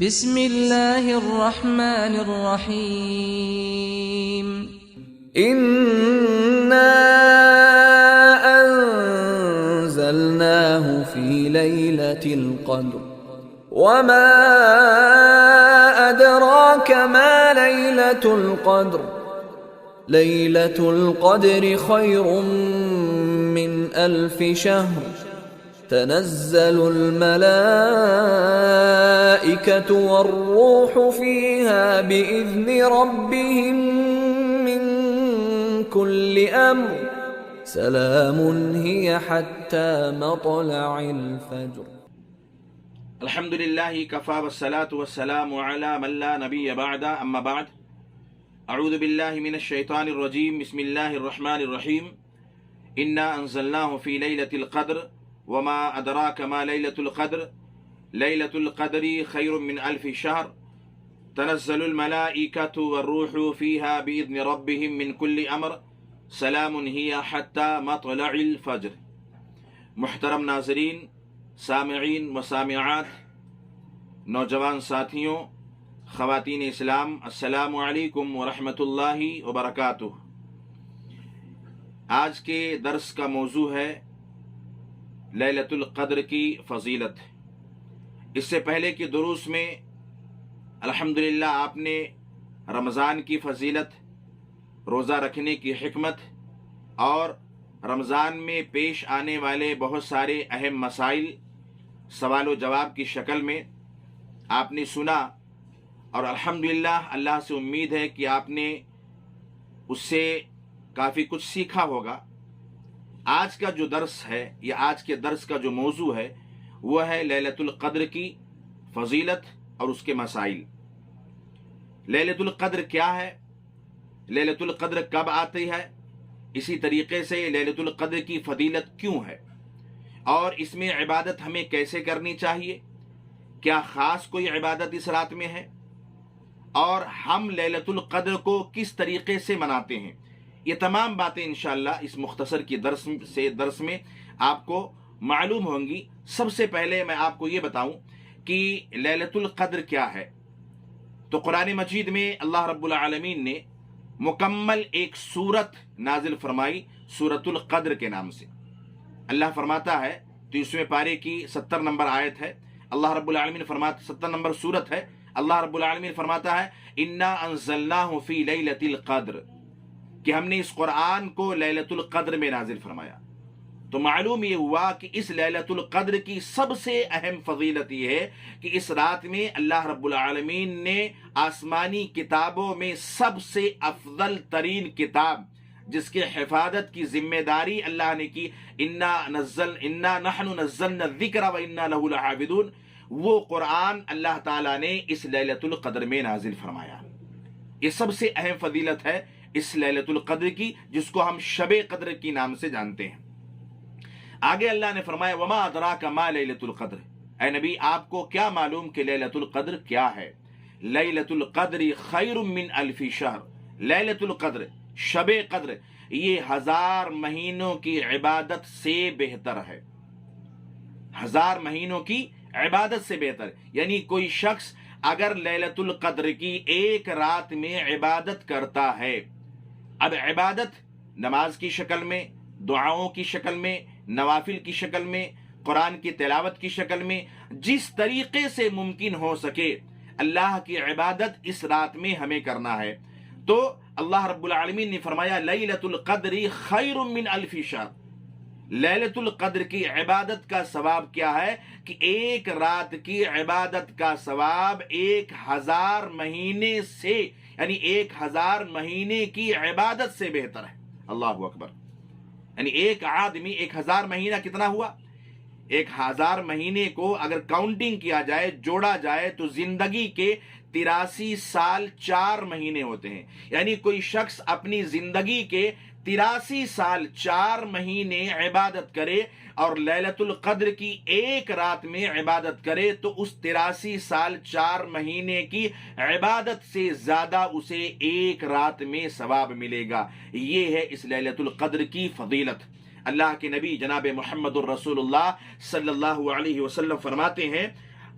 بسم الله الرحمن الرحيم إنا أنزلناه في ليلة القدر وما أدراك ما ليلة القدر ليلة القدر خير من 1000 شهر تنزل الملائكة والروح فيها بإذن ربهم من كل أمر سلام هي حتى مطلع الفجر. الحمد لله كفى والصلاة والسلام على من لا نبي بعد أما بعد أعوذ بالله من الشيطان الرجيم بسم الله الرحمن الرحيم إنا أنزلناه في ليلة القدر وما أدراك ما ليلة القدر ليلة القدر خير من 1000 شهر تنزل الملائكة والروح فيها بإذن ربهم من كل أمر سلام هي حتى مطلع الفجر. محترم ناظرین، سامعین و سامعات، نوجوان ساتھیوں، خواتین اسلام، السلام علیکم ورحمۃ اللہ وبرکاتہ۔ آج کے درس کا موضوع ہے لیلۃ القدر کی فضیلت۔ اس سے پہلے کے دروس میں الحمدللہ آپ نے رمضان کی فضیلت، روزہ رکھنے کی حکمت اور رمضان میں پیش آنے والے بہت سارے اہم مسائل سوال و جواب کی شکل میں آپ نے سنا، اور الحمدللہ اللہ سے امید ہے کہ آپ نے اس سے کافی کچھ سیکھا ہوگا۔ آج کا جو درس ہے یا آج کے درس کا جو موضوع ہے وہ ہے لیلۃ القدر کی فضیلت اور اس کے مسائل۔ لیلۃ القدر کیا ہے؟ لیلۃ القدر کب آتی ہے؟ اسی طریقے سے لیلۃ القدر کی فضیلت کیوں ہے، اور اس میں عبادت ہمیں کیسے کرنی چاہیے؟ کیا خاص کوئی عبادت اس رات میں ہے؟ اور ہم لیلۃ القدر کو کس طریقے سے مناتے ہیں؟ یہ تمام باتیں انشاءاللہ اس مختصر کی درس میں آپ کو معلوم ہوں گی۔ سب سے پہلے میں آپ کو یہ بتاؤں کہ لیلۃ القدر کیا ہے۔ تو قرآن مجید میں اللہ رب العالمین نے مکمل ایک سورت نازل فرمائی سورۃ القدر کے نام سے۔ اللہ فرماتا ہے، تو اس میں پارے کی 70 نمبر آیت ہے، اللہ رب العالمین فرماتا 70 نمبر سورت ہے، اللہ رب العالمین فرماتا ہے انا انزلناہ فی لیلۃ القدر، کہ ہم نے اس قرآن کو لیلۃ القدر میں نازل فرمایا۔ تو معلوم یہ ہوا کہ اس لیلۃ القدر کی سب سے اہم فضیلت یہ ہے کہ اس رات میں اللہ رب العالمین نے آسمانی کتابوں میں سب سے افضل ترین کتاب، جس کے حفاظت کی ذمہ داری اللہ نے کی، انا نحن نزلنا الذکر وانا لہ لحافظون، وہ قرآن اللہ تعالیٰ نے اس لیلۃ القدر میں نازل فرمایا۔ یہ سب سے اہم فضیلت ہے اس لیلۃ القدر کی، جس کو ہم شب قدر کی نام سے جانتے ہیں۔ آگے اللہ نے فرمایا وما ادراک ما لیلۃ القدر، اے نبی آپ کو کیا معلوم کہ لیلۃ القدر کیا ہے؟ لیلۃ القدر خیر من 1000 شہر، لیلۃ القدر، شب قدر، یہ 1000 مہینوں کی عبادت سے بہتر ہے۔ 1000 مہینوں کی عبادت سے بہتر، یعنی کوئی شخص اگر لیلۃ القدر کی ایک رات میں عبادت کرتا ہے، اب عبادت نماز کی شکل میں، دعاؤں کی شکل میں، نوافل کی شکل میں، قرآن کی تلاوت کی شکل میں، جس طریقے سے ممکن ہو سکے اللہ کی عبادت اس رات میں ہمیں کرنا ہے۔ تو اللہ رب العالمین نے فرمایا لیلۃ القدر خیر من 1000 شہر، لیلۃ القدر کی عبادت کا ثواب کیا ہے کہ ایک رات کی عبادت کا ثواب 1000 مہینے سے، یعنی 1000 مہینے کی عبادت سے بہتر ہے۔ اللہ اکبر، یعنی ایک آدمی 1000 مہینہ کتنا ہوا؟ 1000 مہینے کو اگر کاؤنٹنگ کیا جائے، جوڑا جائے، تو زندگی کے 83 سال 4 مہینے ہوتے ہیں۔ یعنی کوئی شخص اپنی زندگی کے 83 سال 4 مہینے عبادت کرے اور لیلۃ القدر کی ایک رات میں عبادت کرے، تو اس 83 سال 4 مہینے کی عبادت سے زیادہ اسے ایک رات میں ثواب ملے گا۔ یہ ہے اس لیلۃ القدر کی فضیلت۔ اللہ کے نبی جناب محمد الرسول اللہ صلی اللہ علیہ وسلم فرماتے ہیں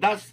10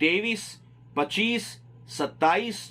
23, 25, 27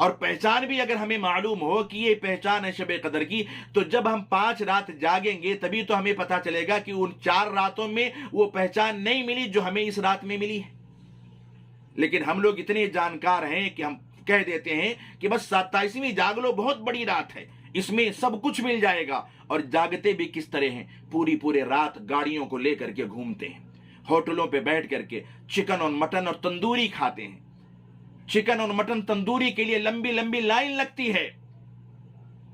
اور پہچان بھی اگر ہمیں معلوم ہو کہ یہ پہچان ہے شب قدر کی، تو جب ہم 5 رات جاگیں گے تبھی تو ہمیں پتا چلے گا کہ ان 4 راتوں میں وہ پہچان نہیں ملی جو ہمیں اس رات میں ملی ہے۔ لیکن ہم لوگ اتنے جانکار ہیں کہ ہم کہہ دیتے ہیں کہ بس 27ویں جاگ لو، بہت بڑی رات ہے، اس میں سب کچھ مل جائے گا۔ اور جاگتے بھی کس طرح ہیں؟ پوری رات گاڑیوں کو لے کر کے گھومتے ہیں، ہوٹلوں پہ بیٹھ کر کے چکن اور مٹن اور تندوری کھاتے ہیں۔ چکن اور مٹن تندوری کے لیے لمبی لمبی لائن لگتی ہے،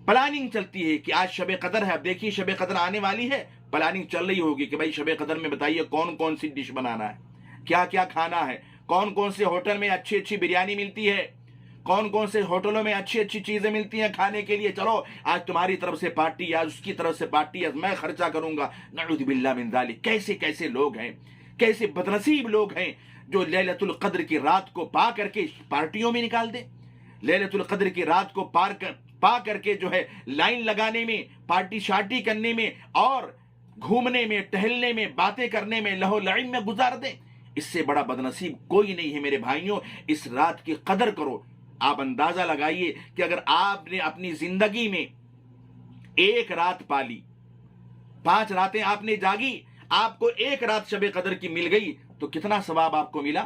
پلاننگ چلتی ہے کہ آج شب قدر ہے، اب دیکھیے شب قدر آنے والی ہے، پلاننگ چل رہی ہوگی کہ بھائی شب قدر میں بتائیے کون کون سی ڈش بنانا ہے، کیا کیا کھانا ہے، کون کون سے ہوٹل میں اچھی بریانی ملتی ہے، کون کون سے ہوٹلوں میں اچھی چیزیں ملتی ہیں کھانے کے لیے، چلو آج تمہاری طرف سے پارٹی، آج اس کی طرف سے پارٹی، آج میں خرچہ کروں گا۔ نعوذ باللہ من ذالک، کیسے لوگ ہیں، کیسے بدنصیب لوگ ہیں جو لیلۃ القدر کی رات کو پا کر کے پارٹیوں میں نکال دیں، لیلۃ القدر کی رات کو پا کر کے جو ہے لائن لگانے میں، پارٹی شارٹی کرنے میں اور گھومنے میں، ٹہلنے میں، باتیں کرنے میں، لہو لعب میں گزار دیں۔ اس سے بڑا بدنصیب کوئی نہیں ہے میرے بھائیوں۔ اس رات کی قدر کرو۔ آپ اندازہ لگائیے کہ اگر آپ نے اپنی زندگی میں 1 رات پالی، 5 راتیں آپ نے جاگی، آپ کو 1 رات شب قدر کی مل گئی تو کتنا ثواب آپ کو ملا؟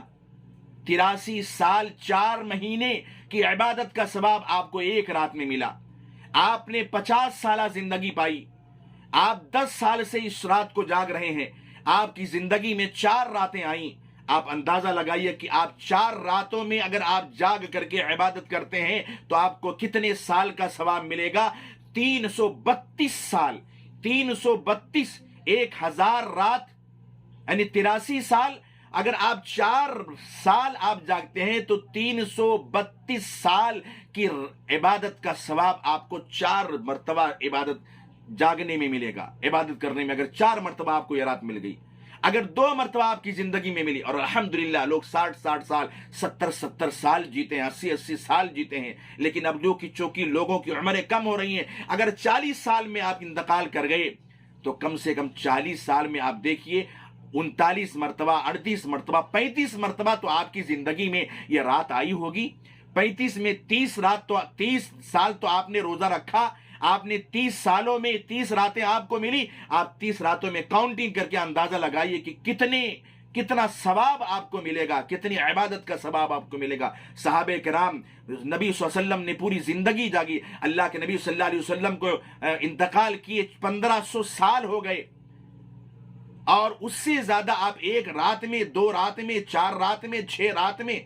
83 سال 4 مہینے کی عبادت کا ثواب آپ کو 1 رات میں ملا۔ آپ نے 50 سالہ زندگی پائی، آپ 10 سال سے اس رات کو جاگ رہے ہیں، آپ کی زندگی میں 4 راتیں آئیں۔ آپ اندازہ لگائیے کہ آپ 4 راتوں میں اگر آپ جاگ کر کے عبادت کرتے ہیں تو آپ کو کتنے سال کا ثواب ملے گا؟ 332 سال، 332، 1000 رات یعنی 83 سال۔ اگر آپ 4 سال آپ جاگتے ہیں تو 332 سال کی عبادت کا ثواب آپ کو 4 مرتبہ عبادت جاگنے میں ملے گا، عبادت کرنے میں۔ اگر 4 مرتبہ آپ کو یہ رات مل گئی، اگر 2 مرتبہ آپ کی زندگی میں ملی، اور الحمدللہ لوگ 60 سال، 70 سال جیتے ہیں، 80 سال جیتے ہیں، لیکن اب جو کہ چونکہ لوگوں کی عمریں کم ہو رہی ہیں، اگر 40 سال میں آپ انتقال کر گئے تو کم سے کم 40 سال میں آپ دیکھیے 39 مرتبہ، 38 مرتبہ، 35 مرتبہ تو آپ کی زندگی میں یہ رات آئی ہوگی۔ 35 میں 30 سال تو آپ نے روزہ رکھا، آپ نے 30 سالوں میں 30 راتیں آپ کو ملی۔ آپ 30 راتوں میں کاؤنٹنگ کر کے اندازہ لگائیے کہ کتنا ثواب آپ کو ملے گا، کتنی عبادت کا ثواب آپ کو ملے گا۔ صحابہ کرام، نبی صلی اللہ علیہ وسلم نے پوری زندگی جاگی، اللہ کے نبی صلی اللہ علیہ وسلم کو انتقال کیے 1500 سال ہو گئے، اور اس سے زیادہ آپ 1 رات میں، 2 رات میں، 4 رات میں، 6 رات میں،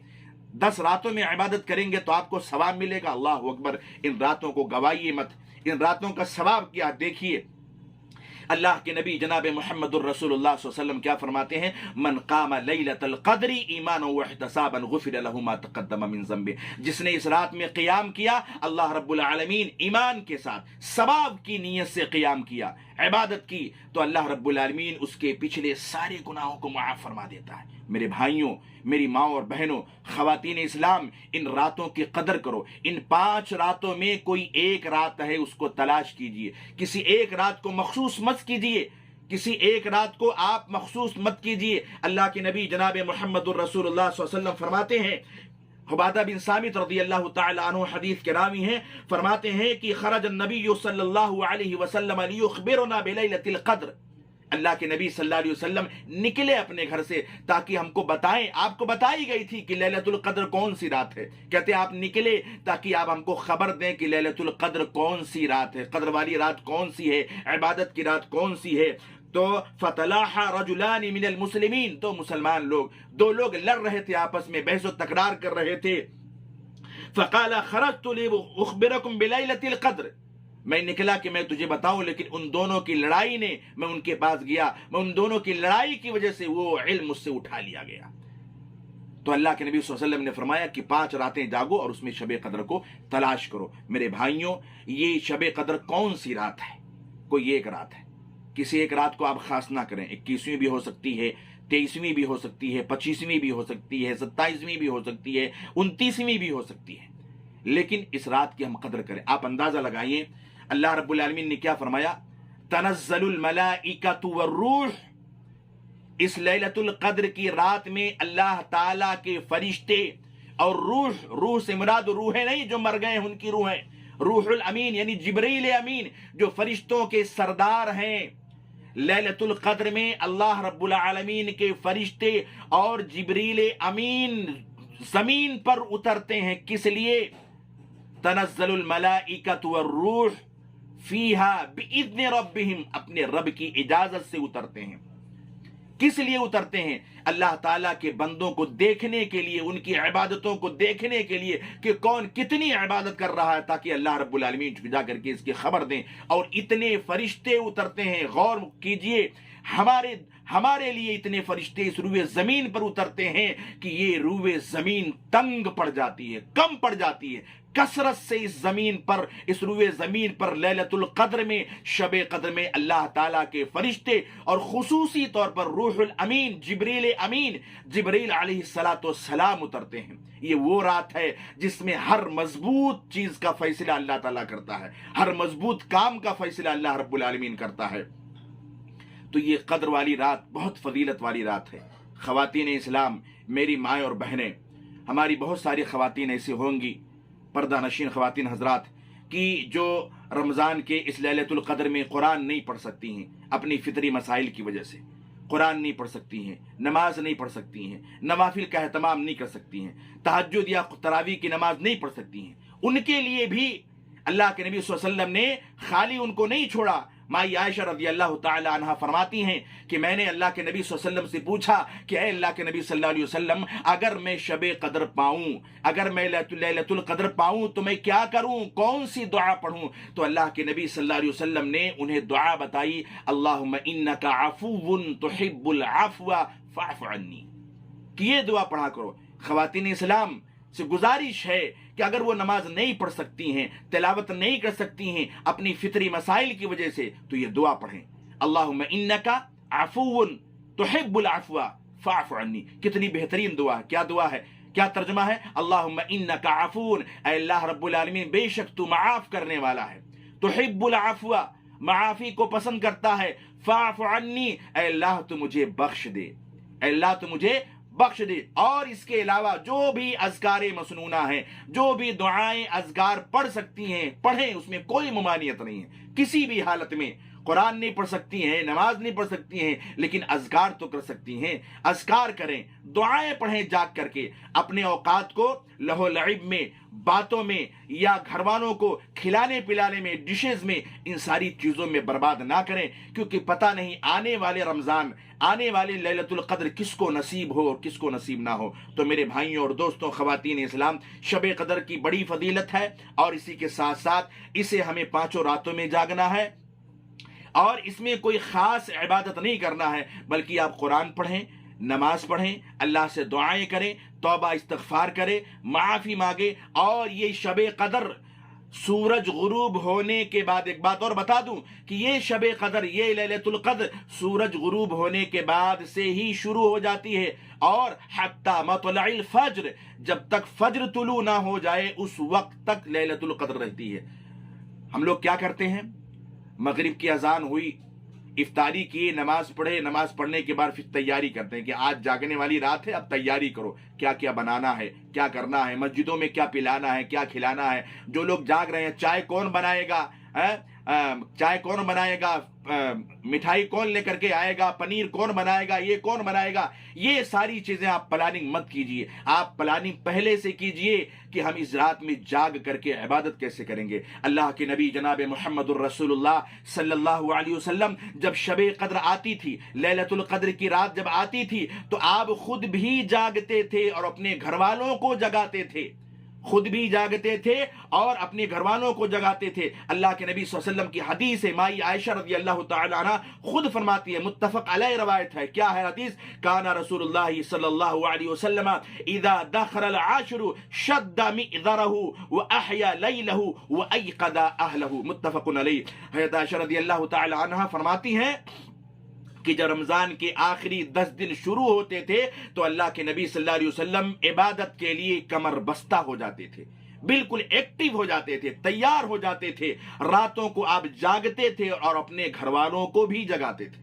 10 راتوں میں عبادت کریں گے تو آپ کو ثواب ملے گا۔ اللہ اکبر! ان راتوں کو گوائیے مت، ان راتوں کا ثواب کیا دیکھیے۔ اللہ کے نبی جناب محمد الرسول اللہ صلی اللہ علیہ وسلم کیا فرماتے ہیں؟ من قام لیلۃ القدر ایمانا واحتسابا غفر له ما تقدم من ذنبه۔ جس نے اس رات میں قیام کیا، اللہ رب العالمین ایمان کے ساتھ ثواب کی نیت سے قیام کیا، عبادت کی، تو اللہ رب العالمین اس کے پچھلے سارے گناہوں کو معاف فرما دیتا ہے۔ میرے بھائیوں، میری ماں اور بہنوں، خواتین اسلام، ان راتوں کی قدر کرو۔ ان 5 راتوں میں کوئی 1 رات ہے اس کو تلاش کیجئے، کسی 1 رات کو مخصوص مت کیجئے، کسی 1 رات کو آپ مخصوص مت کیجئے۔ اللہ کے نبی جناب محمد الرسول اللہ صلی اللہ علیہ وسلم فرماتے ہیں، عبادہ بن صامت رضی اللہ تعالی عنہ حدیث کے راوی ہیں، فرماتے ہیں کہ خرج النبی صلی اللہ علیہ وسلم لیخبرنا بلیلۃ القدر۔ اللہ کے نبی صلی اللہ علیہ وسلم نکلے اپنے گھر سے تاکہ ہم کو بتائیں، آپ کو بتائی گئی تھی کہ لیلۃ القدر کون سی رات ہے، کہتے آپ نکلے تاکہ آپ ہم کو خبر دیں کہ لیلۃ القدر کون سی رات ہے، قدر والی رات کون سی ہے، عبادت کی رات کون سی ہے۔ تو فتلاحا رجلان من المسلمین، تو مسلمان لوگ، 2 لوگ لڑ رہے تھے، آپس میں بحث و تکرار کر رہے تھے۔ فقال خرجت لاخبرکم بلیلۃ القدر، میں نکلا کہ میں تجھے بتاؤں، لیکن ان دونوں کی لڑائی نے، میں ان کے پاس گیا، میں ان دونوں کی لڑائی کی وجہ سے وہ علم مجھ سے اٹھا لیا گیا۔ تو اللہ کے نبی صلی اللہ علیہ وسلم نے فرمایا کہ 5 راتیں جاگو اور اس میں شب قدر کو تلاش کرو۔ میرے بھائیوں، یہ شب قدر کون سی رات ہے؟ کوئی 1 رات ہے، کسی 1 رات کو آپ خاص نہ کریں۔ 21ویں بھی ہو سکتی ہے، 23ویں بھی ہو سکتی ہے، 25ویں بھی ہو سکتی ہے، 27ویں بھی ہو سکتی ہے، 29ویں بھی ہو سکتی ہے، لیکن اس رات کی ہم قدر کریں۔ آپ اندازہ لگائیے اللہ رب العالمین نے کیا فرمایا؟ تنزل الملائکۃ والروح، اس لیلۃ القدر کی رات میں اللہ تعالیٰ کے فرشتے اور روح سے مراد روحیں نہیں جو مر گئے ہیں ان کی روحیں، روح الامین یعنی جبریل امین جو فرشتوں کے سردار ہیں۔ لیلۃ القدر میں اللہ رب العالمین کے فرشتے اور جبریل امین زمین پر اترتے ہیں، کس لیے؟ تنزل الملائکۃ والروح فیہا باذن ربہم، اپنے رب کی اجازت سے اترتے ہیں۔ کس لیے اترتے ہیں؟ اللہ تعالیٰ کے بندوں کو دیکھنے کے لیے، ان کی عبادتوں کو دیکھنے کے لیے کہ کون کتنی عبادت کر رہا ہے، تاکہ اللہ رب العالمین جا کر کے اس کی خبر دیں۔ اور اتنے فرشتے اترتے ہیں، غور کیجئے، ہمارے لیے اتنے فرشتے اس روئے زمین پر اترتے ہیں کہ یہ روئے زمین تنگ پڑ جاتی ہے، کم پڑ جاتی ہے کثرت سے۔ اس روئے زمین پر لیلۃ القدر میں، شب قدر میں اللہ تعالیٰ کے فرشتے اور خصوصی طور پر روح الامین جبریل علیہ السلام اترتے ہیں۔ یہ وہ رات ہے جس میں ہر مضبوط چیز کا فیصلہ اللہ تعالیٰ کرتا ہے، ہر مضبوط کام کا فیصلہ اللہ رب العالمین کرتا ہے۔ تو یہ قدر والی رات بہت فضیلت والی رات ہے۔ خواتین اسلام، میری مائیں اور بہنیں، ہماری بہت ساری خواتین ایسی ہوں گی، پردہ نشین خواتین حضرات، کی جو رمضان کے اس لیلۃ القدر میں قرآن نہیں پڑھ سکتی ہیں، اپنی فطری مسائل کی وجہ سے قرآن نہیں پڑھ سکتی ہیں، نماز نہیں پڑھ سکتی ہیں، نوافل کا اہتمام نہیں کر سکتی ہیں، تہجد یا تراویح کی نماز نہیں پڑھ سکتی ہیں۔ ان کے لیے بھی اللہ کے نبی صلی اللہ علیہ وسلم نے خالی ان کو نہیں چھوڑا۔ مائی عائشہ رضی اللہ تعالی عنہا فرماتی ہیں کہ میں نے اللہ کے نبی صلی اللہ علیہ وسلم سے پوچھا کہ اے اللہ کے نبی صلی اللہ علیہ وسلم، اگر میں شب قدر پاؤں، اگر میں لیلۃ القدر پاؤں تو میں کیا کروں، کون سی دعا پڑھوں؟ تو اللہ کے نبی صلی اللہ علیہ وسلم نے انہیں دعا بتائی، اللہم انک عفو تحب العفو فاعف عنی، کہ یہ دعا پڑھا کرو۔ خواتین اسلام سے گزارش ہے کہ اگر وہ نماز نہیں پڑھ سکتی ہیں، تلاوت نہیں کر سکتی ہیں اپنی فطری مسائل کی وجہ سے، تو یہ دعا پڑھیں، اللہم انک عفو تحب العفو فاعف عنی۔ کتنی بہترین دعا ہے، کیا دعا ہے، کیا ترجمہ ہے؟ اللہم انک عفو، اے اللہ رب العالمین بے شک تو معاف کرنے والا ہے، تحب العفو معافی کو پسند کرتا ہے، فاعف عنی اے اللہ تو مجھے بخش دے، اے اللہ تو مجھے بخش دے۔ اور اس کے علاوہ جو بھی اذکار مسنونہ ہیں، جو بھی دعائیں اذکار پڑھ سکتی ہیں پڑھیں، اس میں کوئی ممانعت نہیں ہے۔ کسی بھی حالت میں قرآن نہیں پڑھ سکتی ہیں، نماز نہیں پڑھ سکتی ہیں، لیکن اذکار تو کر سکتی ہیں، اذکار کریں، دعائیں پڑھیں جاگ کر کے، اپنے اوقات کو لہو لعب میں، باتوں میں یا گھر والوں کو کھلانے پلانے میں، ڈشز میں، ان ساری چیزوں میں برباد نہ کریں، کیونکہ پتہ نہیں آنے والے رمضان، آنے والے لیلۃ القدر کس کو نصیب ہو اور کس کو نصیب نہ ہو۔ تو میرے بھائیوں اور دوستوں، خواتین اسلام، شب قدر کی بڑی فضیلت ہے، اور اسی کے ساتھ ساتھ اسے ہمیں 5 راتوں میں جاگنا ہے، اور اس میں کوئی خاص عبادت نہیں کرنا ہے، بلکہ آپ قرآن پڑھیں، نماز پڑھیں، اللہ سے دعائیں کریں، توبہ استغفار کریں، معافی مانگیں۔ اور یہ شب قدر سورج غروب ہونے کے بعد، ایک بات اور بتا دوں کہ یہ شب قدر، یہ لیلۃ القدر سورج غروب ہونے کے بعد سے ہی شروع ہو جاتی ہے، اور حتی مطلع الفجر، جب تک فجر طلوع نہ ہو جائے اس وقت تک لیلۃ القدر رہتی ہے۔ ہم لوگ کیا کرتے ہیں؟ مغرب کی اذان ہوئی، افطاری کی، نماز پڑھے، نماز پڑھنے کے بعد پھر تیاری کرتے ہیں کہ آج جاگنے والی رات ہے، اب تیاری کرو، کیا کیا بنانا ہے، کیا کرنا ہے، مسجدوں میں کیا پلانا ہے، کیا کھلانا ہے۔ جو لوگ جاگ رہے ہیں، چائے کون بنائے گا، چائے کون بنائے گا، مٹھائی کون لے کر کے آئے گا، پنیر کون بنائے گا، یہ کون بنائے گا، یہ ساری چیزیں آپ پلاننگ مت کیجئے، آپ پلاننگ پہلے سے کیجئے کہ ہم اس رات میں جاگ کر کے عبادت کیسے کریں گے۔ اللہ کے نبی جناب محمد الرسول اللہ صلی اللہ علیہ وسلم جب شب قدر آتی تھی، لیلۃ القدر کی رات جب آتی تھی، تو آپ خود بھی جاگتے تھے اور اپنے گھر والوں کو جگاتے تھے، خود بھی جاگتے تھے اور اپنے گھر والوں کو جگاتے تھے۔ اللہ کے نبی صلی اللہ علیہ وسلم کی حدیث ہے، مائی عائشہ رضی اللہ تعالی عنہ خود فرماتی ہے، متفق علیہ روایت ہے، کیا ہے حدیث؟ کان رسول اللہ صلی اللہ علیہ وسلم اذا دخل العاشر شد مئذرہ واحیا لیلہ وایقظ اہلہ، متفق علیہ۔ حضرت عائشہ رضی اللہ تعالی عنہ فرماتی ہیں کہ جب رمضان کے آخری 10 دن شروع ہوتے تھے تو اللہ کے نبی صلی اللہ علیہ وسلم عبادت کے لیے کمر بستہ ہو جاتے تھے، بالکل ایکٹیو ہو جاتے تھے، تیار ہو جاتے تھے، راتوں کو آپ جاگتے تھے اور اپنے گھر والوں کو بھی جگاتے تھے۔